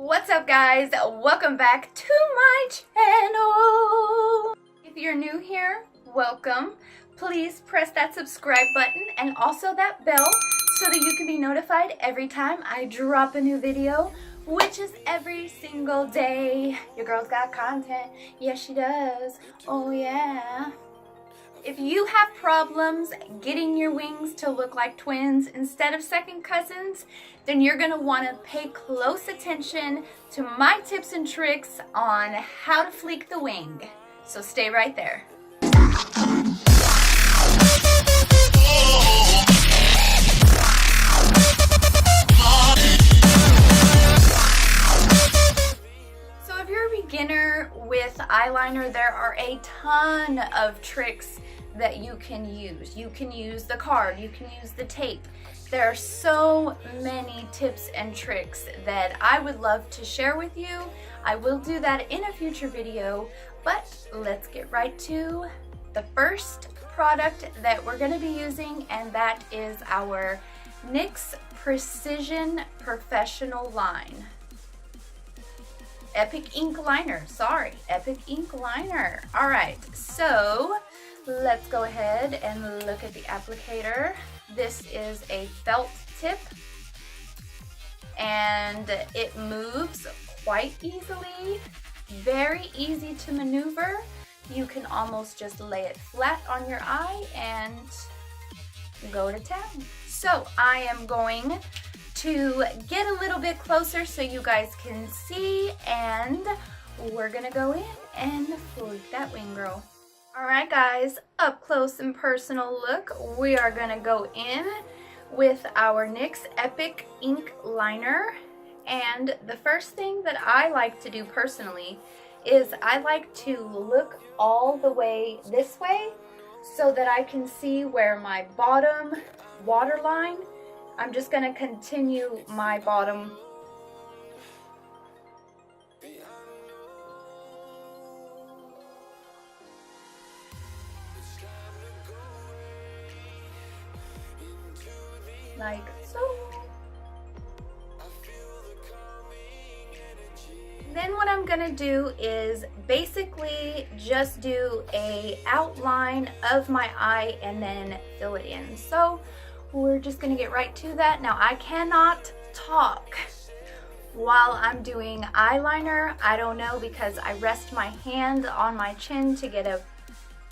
What's up, guys? Welcome back to my channel. If you're new here, welcome. Please press that subscribe button and also that bell so that you can be notified every time I drop a new video, which is every single day. Your girl's got content. Yes, she does. Oh yeah. If you have problems getting your wings to look like twins instead of second cousins, then you're going to want to pay close attention to my tips and tricks on how to fleek the wing. So stay right there. So if you're a beginner with eyeliner, there are a ton of tricks that you can use. You can use the card, you can use the tape. There are so many tips and tricks that I would love to share with you. I will do that in a future video, but let's get right to the first product that we're going to be using, and that is our NYX Precision Professional Line. Epic Ink Liner, Epic Ink Liner. All right, so let's go ahead and look at the applicator. This is a felt tip and it moves quite easily, very easy to maneuver. You can almost just lay it flat on your eye and go to town. So I am going to get a little bit closer so you guys can see, and we're gonna go in and fleek that wing, girl. Alright guys, up close and personal look. We are gonna go in with our NYX Epic Ink Liner, and the first thing that I like to do personally is I like to look all the way this way so that I can see where my bottom waterline. I'm just gonna continue my bottom . Like so. Then what I'm gonna do is basically just do a outline of my eye and then fill it in. So we're just gonna get right to that. Now I cannot talk while I'm doing eyeliner. I don't know, because I rest my hand on my chin to get a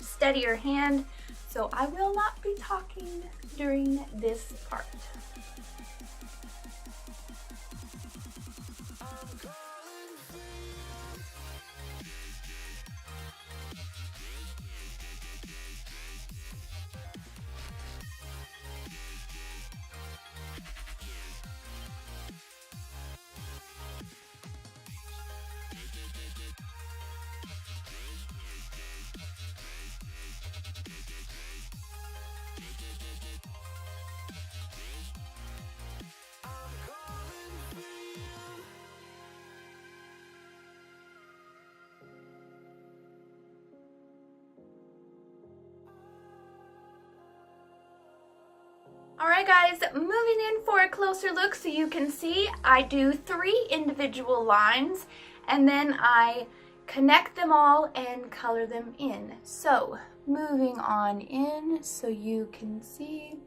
steadier hand. So I will not be talking during this part. Alright guys, moving in for a closer look so you can see I do 3 individual lines and then I connect them all and color them in. So moving on in so you can see,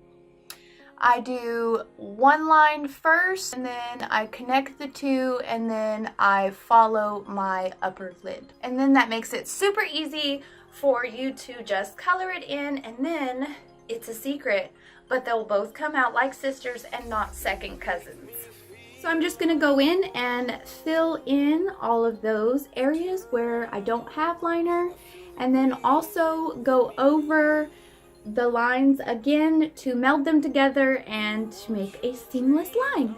I do 1 line first and then I connect the 2 and then I follow my upper lid. And then that makes it super easy for you to just color it in, and then it's a secret, but they'll both come out like sisters and not second cousins. So I'm just gonna go in and fill in all of those areas where I don't have liner, and then also go over the lines again to meld them together and to make a seamless line.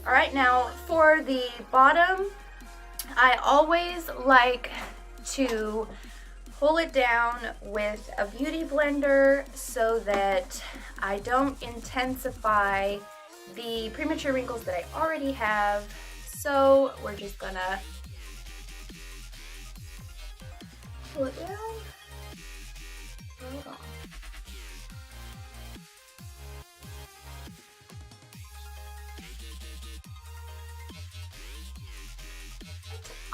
Alright, now for the bottom, I always like to pull it down with a beauty blender so that I don't intensify the premature wrinkles that I already have. So we're just gonna pull it down. Hold on.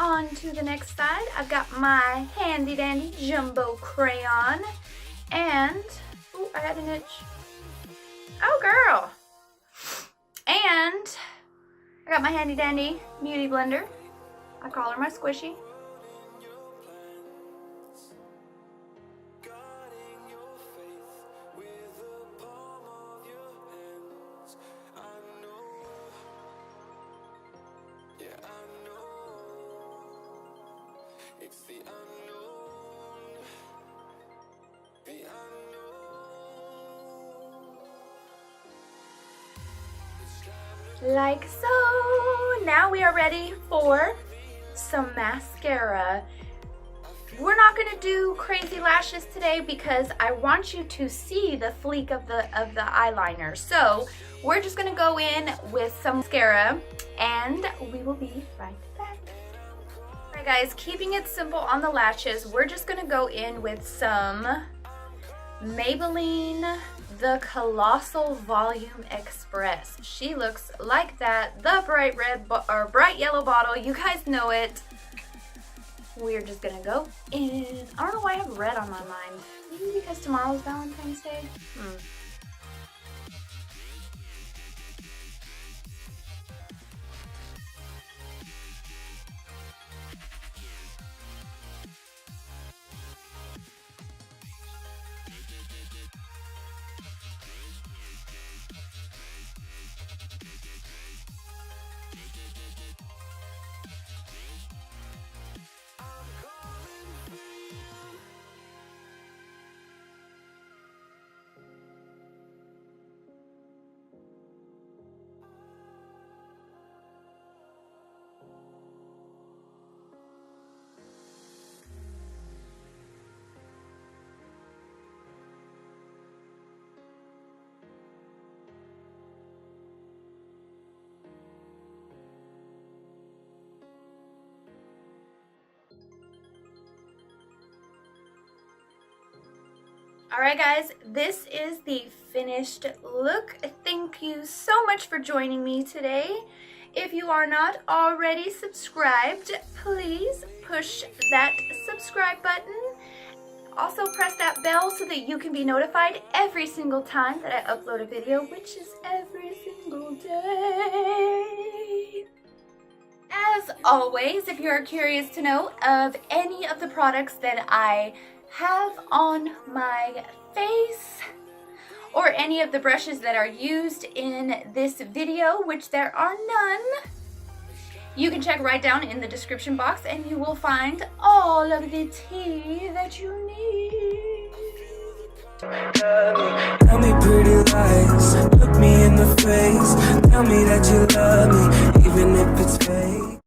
On to the next side, I've got my handy dandy jumbo crayon, and, ooh, I had an itch. Oh girl! And I got my handy dandy beauty blender. I call her my squishy. It's the unknown, the unknown. Like so. Now we are ready for some mascara. We're not gonna do crazy lashes today because I want you to see the fleek of the eyeliner. So we're just gonna go in with some mascara and we will be right back. Alright guys, keeping it simple on the lashes, we're just gonna go in with some Maybelline The Colossal Volume Express. She looks like that, the bright red or bright yellow bottle. You guys know it. We're just gonna go in. I don't know why I have red on my mind. Maybe because tomorrow's Valentine's Day? Alright guys, this is the finished look. Thank you so much for joining me today. If you are not already subscribed, please push that subscribe button. Also press that bell so that you can be notified every single time that I upload a video, which is every single day. As always, if you are curious to know of any of the products that I have on my face or any of the brushes that are used in this video, which there are none, you can check right down in the description box and you will find all of the tea that you need. Tell me pretty lies, look me in the face, tell me that you love me, even if it's fake.